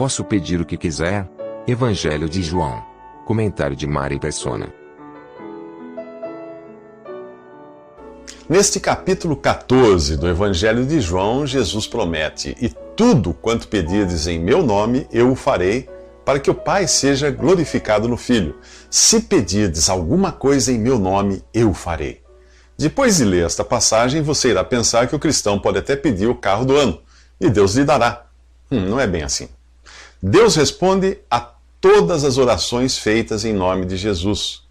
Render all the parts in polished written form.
Posso pedir o que quiser? Evangelho de João. Comentário de Mari Persona. Neste capítulo 14 do Evangelho de João, Jesus promete: "E tudo quanto pedirdes em meu nome, eu o farei, para que o Pai seja glorificado no Filho. Se pedirdes alguma coisa em meu nome, eu o farei." Depois de ler esta passagem, você irá pensar que o cristão pode até pedir o carro do ano, e Deus lhe dará. Não é bem assim. Deus responde a todas as orações feitas em nome de Jesus.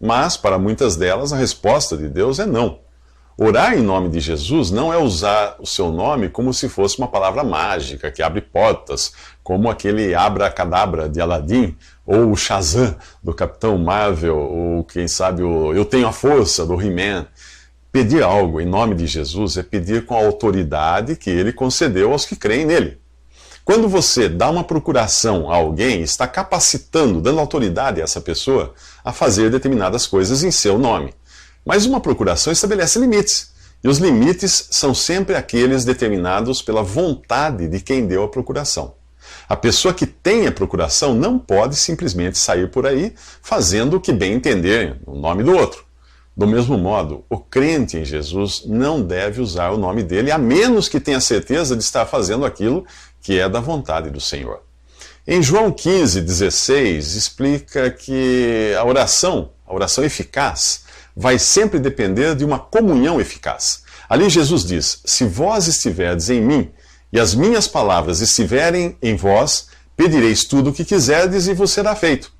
Mas, para muitas delas, a resposta de Deus é não. Orar em nome de Jesus não é usar o seu nome como se fosse uma palavra mágica que abre portas, como aquele abracadabra de Aladim, ou o Shazam do Capitão Marvel, ou quem sabe o Eu Tenho a Força do He-Man. Pedir algo em nome de Jesus é pedir com a autoridade que ele concedeu aos que creem nele. Quando você dá uma procuração a alguém, está capacitando, dando autoridade a essa pessoa a fazer determinadas coisas em seu nome. Mas uma procuração estabelece limites, e os limites são sempre aqueles determinados pela vontade de quem deu a procuração. A pessoa que tem a procuração não pode simplesmente sair por aí fazendo o que bem entender no nome do outro. Do mesmo modo, o crente em Jesus não deve usar o nome dele, a menos que tenha certeza de estar fazendo aquilo que é da vontade do Senhor. Em João 15:16, explica que a oração eficaz, vai sempre depender de uma comunhão eficaz. Ali Jesus diz: "Se vós estiverdes em mim, e as minhas palavras estiverem em vós, pedireis tudo o que quiserdes e vos será feito."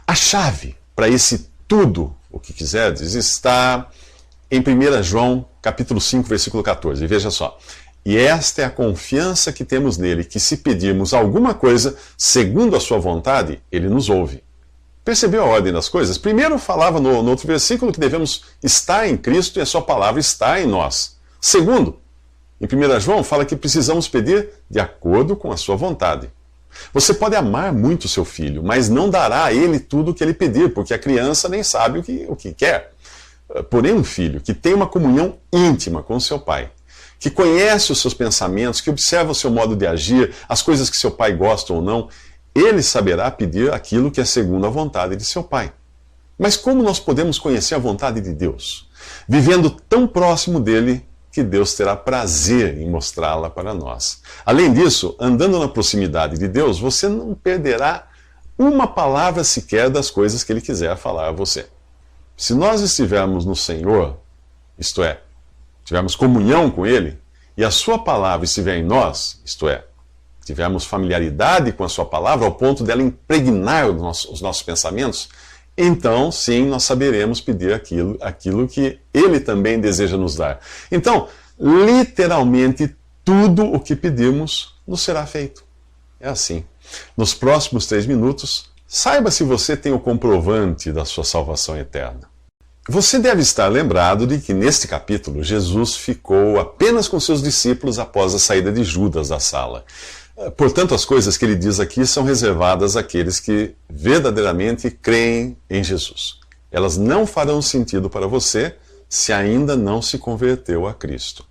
A chave para esse tudo o que quiserdes está em 1 João, capítulo 5, versículo 14. Veja só. "E esta é a confiança que temos nele, que se pedirmos alguma coisa segundo a sua vontade, ele nos ouve." Percebeu a ordem das coisas? Primeiro falava no outro versículo que devemos estar em Cristo e a sua palavra está em nós. Segundo, em 1 João fala que precisamos pedir de acordo com a sua vontade. Você pode amar muito seu filho, mas não dará a ele tudo o que ele pedir, porque a criança nem sabe o que quer. Porém, um filho que tem uma comunhão íntima com seu pai, que conhece os seus pensamentos, que observa o seu modo de agir, as coisas que seu pai gosta ou não, ele saberá pedir aquilo que é segundo a vontade de seu pai. Mas como nós podemos conhecer a vontade de Deus? Vivendo tão próximo dele que Deus terá prazer em mostrá-la para nós. Além disso, andando na proximidade de Deus, você não perderá uma palavra sequer das coisas que ele quiser falar a você. Se nós estivermos no Senhor, isto é, tivermos comunhão com ele, e a sua palavra estiver em nós, isto é, tivermos familiaridade com a sua palavra ao ponto dela impregnar os nossos pensamentos, então sim nós saberemos pedir aquilo que ele também deseja nos dar. Então, literalmente tudo o que pedirmos nos será feito. É assim. Nos próximos 3 minutos, saiba se você tem o comprovante da sua salvação eterna. Você deve estar lembrado de que neste capítulo Jesus ficou apenas com seus discípulos após a saída de Judas da sala. Portanto, as coisas que ele diz aqui são reservadas àqueles que verdadeiramente creem em Jesus. Elas não farão sentido para você se ainda não se converteu a Cristo.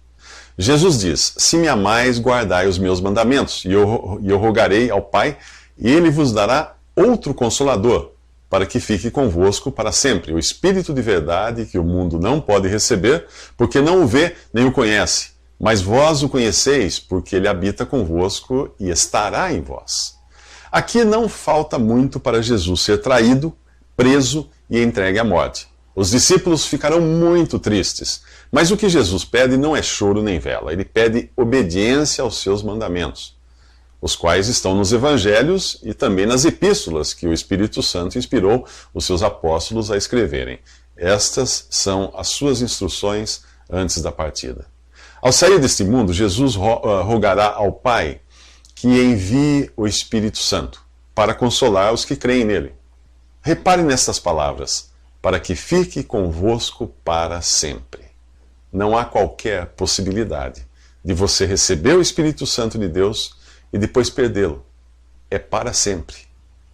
Jesus diz: "Se me amais, guardai os meus mandamentos, e eu rogarei ao Pai, e ele vos dará outro Consolador, para que fique convosco para sempre, o Espírito de verdade que o mundo não pode receber, porque não o vê nem o conhece. Mas vós o conheceis, porque ele habita convosco e estará em vós." Aqui não falta muito para Jesus ser traído, preso e entregue à morte. Os discípulos ficarão muito tristes, mas o que Jesus pede não é choro nem vela. Ele pede obediência aos seus mandamentos, os quais estão nos evangelhos e também nas epístolas que o Espírito Santo inspirou os seus apóstolos a escreverem. Estas são as suas instruções antes da partida. Ao sair deste mundo, Jesus rogará ao Pai que envie o Espírito Santo para consolar os que creem nele. Repare nestas palavras: "para que fique convosco para sempre." Não há qualquer possibilidade de você receber o Espírito Santo de Deus e depois perdê-lo. É para sempre.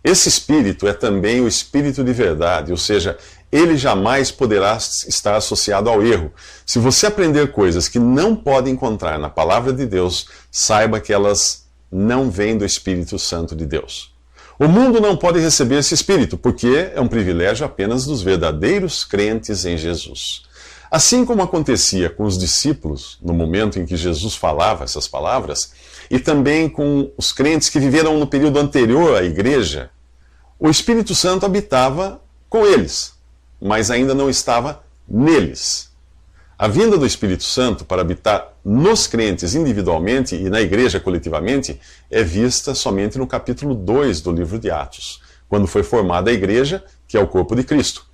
Esse Espírito é também o Espírito de verdade, ou seja, ele jamais poderá estar associado ao erro. Se você aprender coisas que não pode encontrar na palavra de Deus, saiba que elas não vem do Espírito Santo de Deus. O mundo não pode receber esse Espírito, porque é um privilégio apenas dos verdadeiros crentes em Jesus. Assim como acontecia com os discípulos no momento em que Jesus falava essas palavras, e também com os crentes que viveram no período anterior à igreja, o Espírito Santo habitava com eles, mas ainda não estava neles. A vinda do Espírito Santo para habitar nos crentes individualmente e na igreja coletivamente é vista somente no capítulo 2 do livro de Atos, quando foi formada a igreja, que é o corpo de Cristo.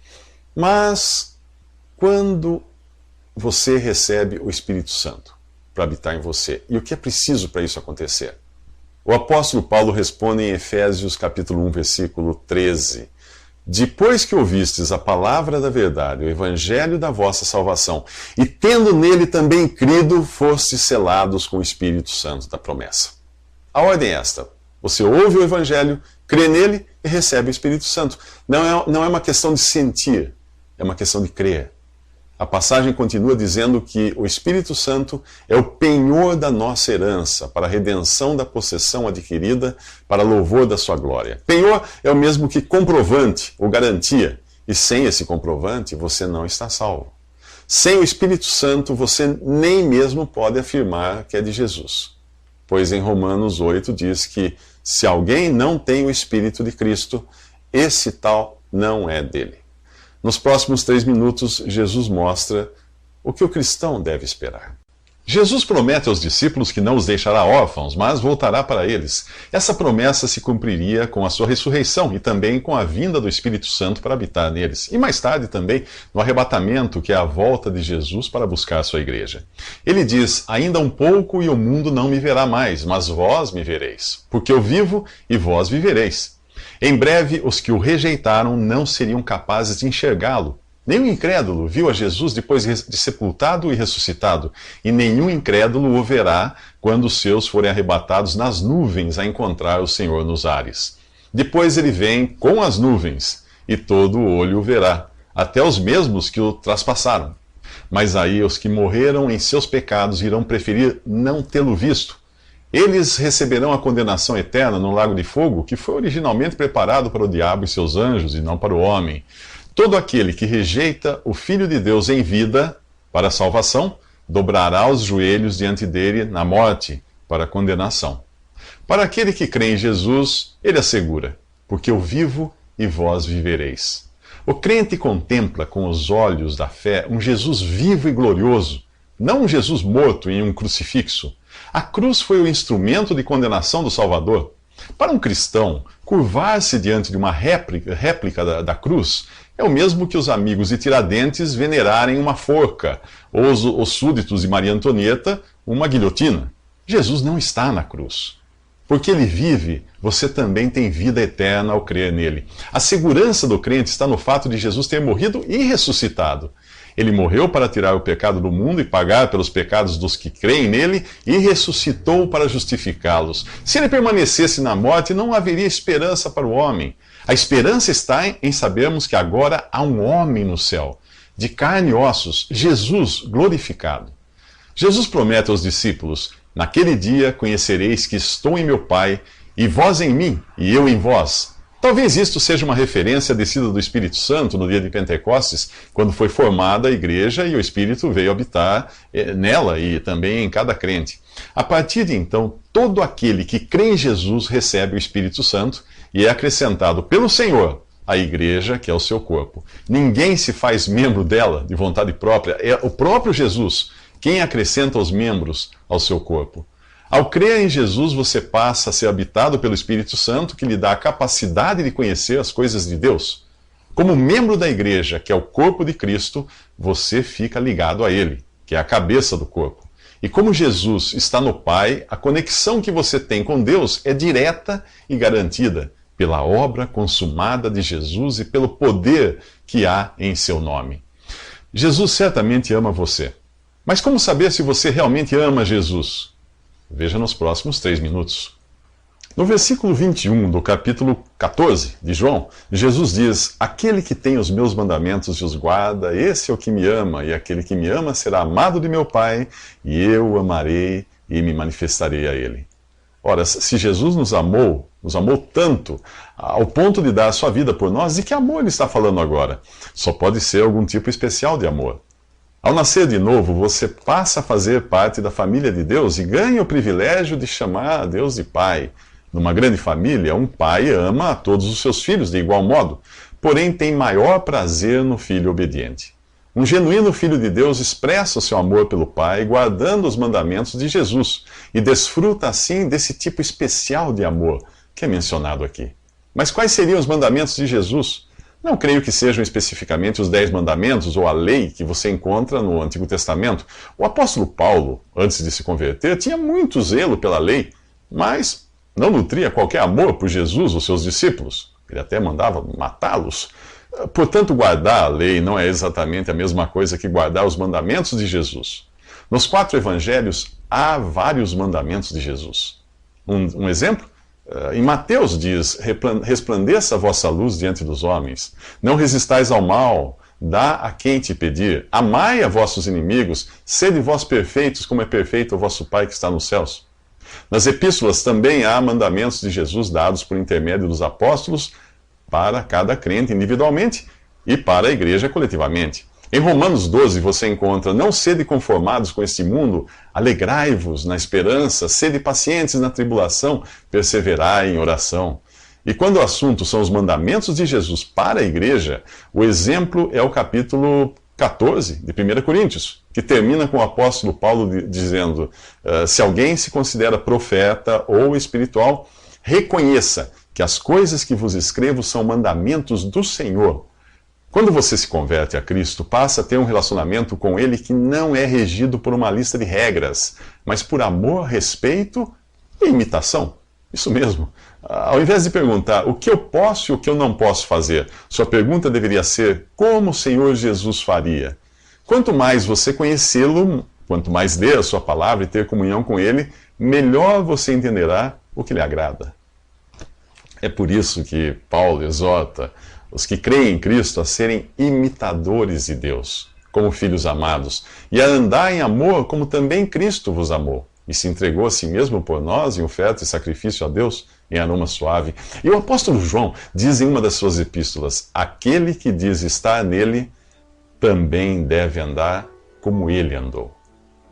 Mas quando você recebe o Espírito Santo para habitar em você, e o que é preciso para isso acontecer? O apóstolo Paulo responde em Efésios capítulo 1, versículo 13. Depois que ouvistes a palavra da verdade, o evangelho da vossa salvação, e tendo nele também crido, fostes selados com o Espírito Santo da promessa. A ordem é esta: você ouve o evangelho, crê nele e recebe o Espírito Santo. Não é uma questão de sentir, é uma questão de crer. A passagem continua dizendo que o Espírito Santo é o penhor da nossa herança, para a redenção da possessão adquirida, para louvor da sua glória. Penhor é o mesmo que comprovante ou garantia, e sem esse comprovante você não está salvo. Sem o Espírito Santo você nem mesmo pode afirmar que é de Jesus. Pois em Romanos 8 diz que se alguém não tem o Espírito de Cristo, esse tal não é dele. Nos próximos 3 minutos, Jesus mostra o que o cristão deve esperar. Jesus promete aos discípulos que não os deixará órfãos, mas voltará para eles. Essa promessa se cumpriria com a sua ressurreição e também com a vinda do Espírito Santo para habitar neles. E mais tarde também no arrebatamento, que é a volta de Jesus para buscar a sua igreja. Ele diz: ainda um pouco e o mundo não me verá mais, mas vós me vereis, porque eu vivo e vós vivereis. Em breve, os que o rejeitaram não seriam capazes de enxergá-lo. Nem o incrédulo viu a Jesus depois de sepultado e ressuscitado, e nenhum incrédulo o verá quando os seus forem arrebatados nas nuvens a encontrar o Senhor nos ares. Depois ele vem com as nuvens, e todo o olho o verá, até os mesmos que o traspassaram. Mas aí os que morreram em seus pecados irão preferir não tê-lo visto. Eles receberão a condenação eterna no lago de fogo, que foi originalmente preparado para o diabo e seus anjos, e não para o homem. Todo aquele que rejeita o Filho de Deus em vida, para a salvação, dobrará os joelhos diante dele na morte, para a condenação. Para aquele que crê em Jesus, ele assegura: porque eu vivo e vós vivereis. O crente contempla com os olhos da fé um Jesus vivo e glorioso, não um Jesus morto em um crucifixo. A cruz foi o instrumento de condenação do Salvador. Para um cristão, curvar-se diante de uma réplica da cruz é o mesmo que os amigos de Tiradentes venerarem uma forca, ou os súditos de Maria Antonieta uma guilhotina. Jesus não está na cruz. Porque ele vive, você também tem vida eterna ao crer nele. A segurança do crente está no fato de Jesus ter morrido e ressuscitado. Ele morreu para tirar o pecado do mundo e pagar pelos pecados dos que creem nele, e ressuscitou para justificá-los. Se ele permanecesse na morte, não haveria esperança para o homem. A esperança está em sabermos que agora há um homem no céu, de carne e ossos, Jesus glorificado. Jesus promete aos discípulos: naquele dia conhecereis que estou em meu Pai, e vós em mim, e eu em vós. Talvez isto seja uma referência à descida do Espírito Santo no dia de Pentecostes, quando foi formada a igreja e o Espírito veio habitar nela e também em cada crente. A partir de então, todo aquele que crê em Jesus recebe o Espírito Santo e é acrescentado pelo Senhor à igreja, que é o seu corpo. Ninguém se faz membro dela de vontade própria, é o próprio Jesus quem acrescenta os membros ao seu corpo. Ao crer em Jesus, você passa a ser habitado pelo Espírito Santo, que lhe dá a capacidade de conhecer as coisas de Deus. Como membro da igreja, que é o corpo de Cristo, você fica ligado a ele, que é a cabeça do corpo. E como Jesus está no Pai, a conexão que você tem com Deus é direta e garantida pela obra consumada de Jesus e pelo poder que há em seu nome. Jesus certamente ama você. Mas como saber se você realmente ama Jesus? Veja nos próximos 3 minutos. No versículo 21 do capítulo 14 de João, Jesus diz: aquele que tem os meus mandamentos e os guarda, esse é o que me ama, e aquele que me ama será amado de meu Pai, e eu o amarei e me manifestarei a ele. Ora, se Jesus nos amou tanto, ao ponto de dar a sua vida por nós, de que amor ele está falando agora? Só pode ser algum tipo especial de amor. Ao nascer de novo, você passa a fazer parte da família de Deus e ganha o privilégio de chamar a Deus de Pai. Numa grande família, um pai ama a todos os seus filhos de igual modo, porém tem maior prazer no filho obediente. Um genuíno filho de Deus expressa o seu amor pelo Pai, guardando os mandamentos de Jesus, e desfruta assim desse tipo especial de amor que é mencionado aqui. Mas quais seriam os mandamentos de Jesus? Não creio que sejam especificamente os 10 mandamentos ou a lei que você encontra no Antigo Testamento. O apóstolo Paulo, antes de se converter, tinha muito zelo pela lei, mas não nutria qualquer amor por Jesus ou seus discípulos. Ele até mandava matá-los. Portanto, guardar a lei não é exatamente a mesma coisa que guardar os mandamentos de Jesus. Nos 4 evangelhos, há vários mandamentos de Jesus. Um exemplo? Em Mateus diz, resplandeça a vossa luz diante dos homens. Não resistais ao mal, dá a quem te pedir. Amai a vossos inimigos, sede vós perfeitos, como é perfeito o vosso Pai que está nos céus. Nas epístolas também há mandamentos de Jesus dados por intermédio dos apóstolos para cada crente individualmente e para a igreja coletivamente. Em Romanos 12 você encontra: não sede conformados com este mundo, alegrai-vos na esperança, sede pacientes na tribulação, perseverai em oração. E quando o assunto são os mandamentos de Jesus para a igreja, o exemplo é o capítulo 14 de 1 Coríntios, que termina com o apóstolo Paulo dizendo: se alguém se considera profeta ou espiritual, reconheça que as coisas que vos escrevo são mandamentos do Senhor. Quando você se converte a Cristo, passa a ter um relacionamento com Ele que não é regido por uma lista de regras, mas por amor, respeito e imitação. Isso mesmo. Ao invés de perguntar o que eu posso e o que eu não posso fazer, sua pergunta deveria ser: como o Senhor Jesus faria? Quanto mais você conhecê-lo, quanto mais ler a sua palavra e ter comunhão com Ele, melhor você entenderá o que lhe agrada. É por isso que Paulo exorta os que creem em Cristo a serem imitadores de Deus, como filhos amados, e a andar em amor como também Cristo vos amou, e se entregou a si mesmo por nós em oferta e sacrifício a Deus em aroma suave. E o apóstolo João diz em uma das suas epístolas: aquele que diz estar nele, também deve andar como ele andou.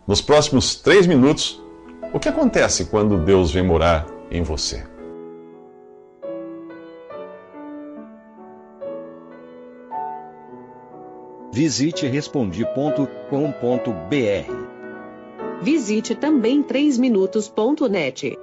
Nos próximos 3 minutos, o que acontece quando Deus vem morar em você? Visite Respondi.com.br. Visite também 3minutos.net.